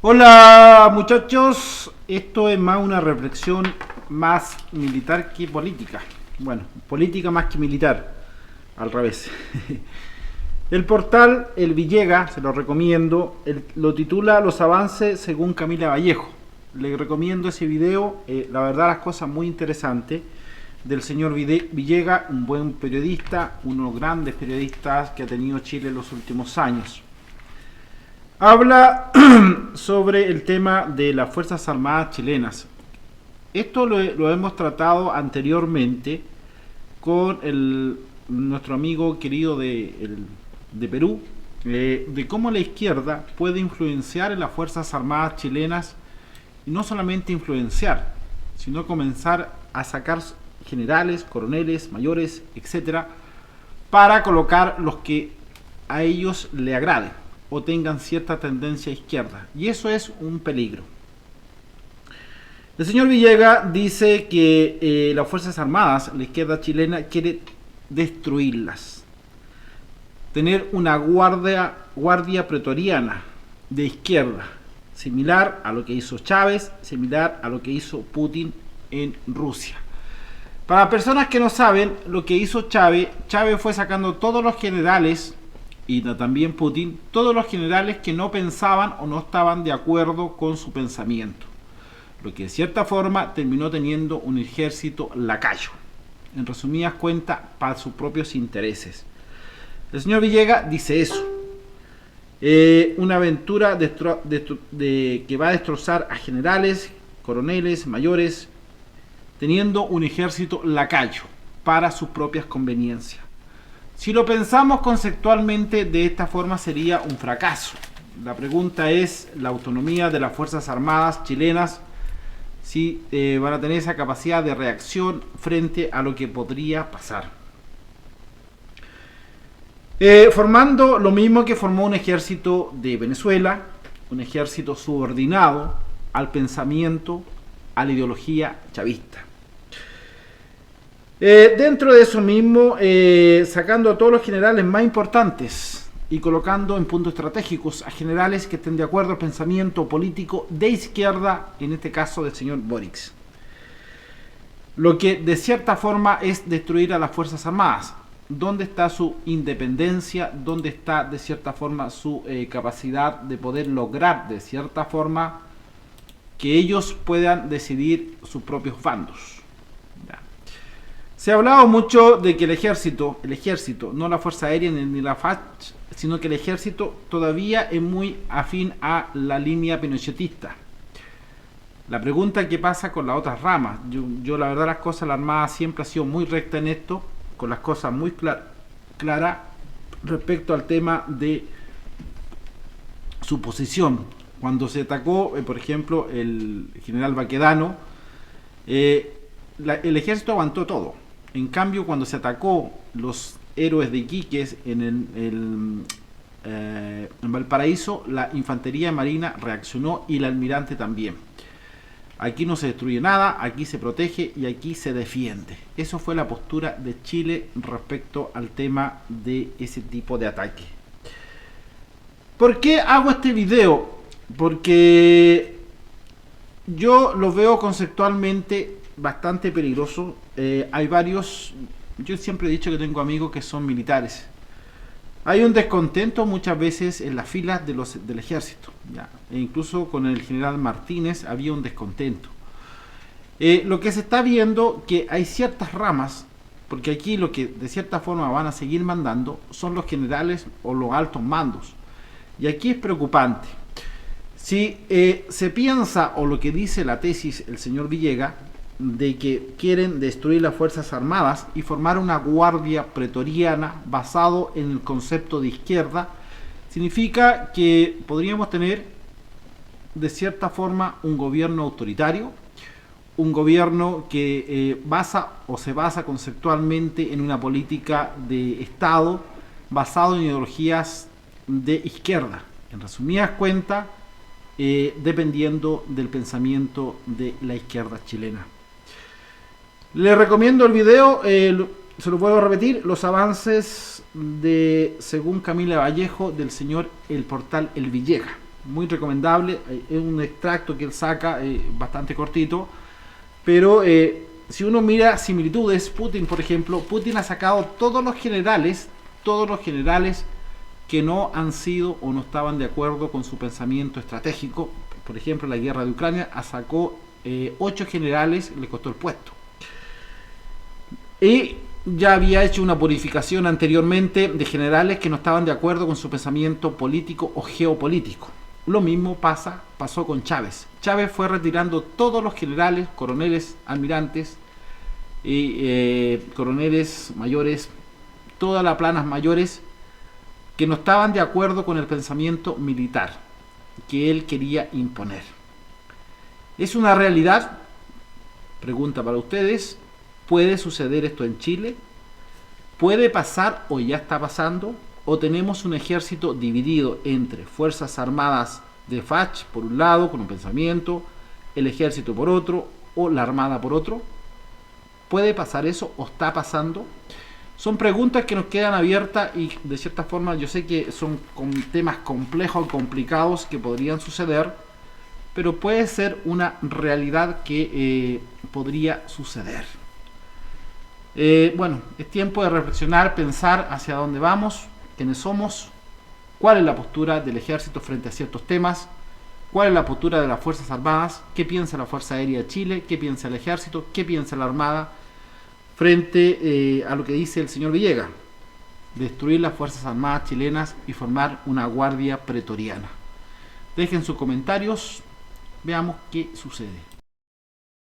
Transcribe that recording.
Hola muchachos, esto es más una reflexión más militar que política. Bueno, política más que militar, al revés. El portal El Villega, se lo recomiendo, lo titula Los avances según Camila Vallejo. Le recomiendo ese video, la verdad las cosas muy interesantes del señor Villega, un buen periodista, uno de los grandes periodistas que ha tenido Chile en los últimos años. Habla sobre el tema de las Fuerzas Armadas chilenas. Esto lo hemos tratado anteriormente con nuestro amigo querido de Perú, de cómo la izquierda puede influenciar en las Fuerzas Armadas chilenas, y no solamente influenciar, sino comenzar a sacar generales, coroneles, mayores, etcétera, para colocar los que a ellos le agraden o tengan cierta tendencia izquierda, y eso es un peligro. El señor Villega dice que las Fuerzas Armadas, la izquierda chilena, quiere destruirlas, tener una guardia pretoriana de izquierda, similar a lo que hizo Chávez, similar a lo que hizo Putin en Rusia. Para personas que no saben lo que hizo Chávez fue sacando todos los generales, y también Putin, todos los generales que no pensaban o no estaban de acuerdo con su pensamiento, lo que de cierta forma terminó teniendo un ejército lacayo, en resumidas cuentas, para sus propios intereses. El señor Villega dice eso, una aventura que va a destrozar a generales, coroneles, mayores, teniendo un ejército lacayo para sus propias conveniencias. Si lo pensamos conceptualmente de esta forma, sería un fracaso. La pregunta es la autonomía de las Fuerzas Armadas chilenas, si van a tener esa capacidad de reacción frente a lo que podría pasar. Formando lo mismo que formó un ejército de Venezuela, un ejército subordinado al pensamiento, a la ideología chavista. Dentro de eso mismo, sacando a todos los generales más importantes y colocando en puntos estratégicos a generales que estén de acuerdo al pensamiento político de izquierda, en este caso del señor Boric. Lo que de cierta forma es destruir a las Fuerzas Armadas. ¿Dónde está su independencia? ¿Dónde está de cierta forma su capacidad de poder lograr de cierta forma que ellos puedan decidir sus propios bandos? Se ha hablado mucho de que el ejército, no la Fuerza Aérea ni la FACH, sino que el ejército todavía es muy afín a la línea pinochetista. La pregunta es qué pasa con las otras ramas. Yo la verdad las cosas, la Armada siempre ha sido muy recta en esto, con las cosas muy claras respecto al tema de su posición. Cuando se atacó, por ejemplo, el general Baquedano, el ejército aguantó todo. En cambio, cuando se atacó los héroes de Iquiques en Valparaíso, la infantería marina reaccionó y el almirante también. Aquí no se destruye nada, aquí se protege y aquí se defiende. Eso fue la postura de Chile respecto al tema de ese tipo de ataque. ¿Por qué hago este video? Porque yo lo veo conceptualmente bastante peligroso. Hay varios, yo siempre he dicho que tengo amigos que son militares. Hay un descontento muchas veces en las filas del ejército, ¿ya? E incluso con el general Martínez había un descontento. Lo que se está viendo que hay ciertas ramas, porque aquí lo que de cierta forma van a seguir mandando son los generales o los altos mandos, y aquí es preocupante. Si se piensa, o lo que dice la tesis el señor Villega, de que quieren destruir las Fuerzas Armadas y formar una guardia pretoriana basado en el concepto de izquierda, significa que podríamos tener de cierta forma un gobierno autoritario, un gobierno que se basa conceptualmente en una política de Estado basado en ideologías de izquierda. En resumidas cuentas, dependiendo del pensamiento de la izquierda chilena. Les recomiendo el video, se lo puedo repetir, los avances de, según Camila Vallejo, del señor el portal El Villega. muy recomendable. Es un extracto que él saca, bastante cortito, pero si uno mira similitudes, Putin, por ejemplo, Putin ha sacado todos los generales que no han sido o no estaban de acuerdo con su pensamiento estratégico. Por ejemplo, la guerra de Ucrania sacó 8 generales, le costó el puesto. Y ya había hecho una purificación anteriormente de generales que no estaban de acuerdo con su pensamiento político o geopolítico. Lo mismo pasó con Chávez. Chávez fue retirando todos los generales, coroneles, almirantes y coroneles mayores, todas las planas mayores que no estaban de acuerdo con el pensamiento militar que él quería imponer. ¿Es una realidad? Pregunta para ustedes. ¿Puede suceder esto en Chile? ¿Puede pasar o ya está pasando? ¿O tenemos un ejército dividido entre Fuerzas Armadas de FACH por un lado, con un pensamiento, el ejército por otro, o la armada por otro? ¿Puede pasar eso o está pasando? Son preguntas que nos quedan abiertas y de cierta forma yo sé que son temas complejos, complicados que podrían suceder, pero puede ser una realidad que podría suceder. Bueno, es tiempo de reflexionar, pensar hacia dónde vamos, quiénes somos, cuál es la postura del ejército frente a ciertos temas, cuál es la postura de las Fuerzas Armadas, qué piensa la Fuerza Aérea de Chile, qué piensa el ejército, qué piensa la Armada frente a lo que dice el señor Villegas: destruir las Fuerzas Armadas chilenas y formar una guardia pretoriana. Dejen sus comentarios, veamos qué sucede.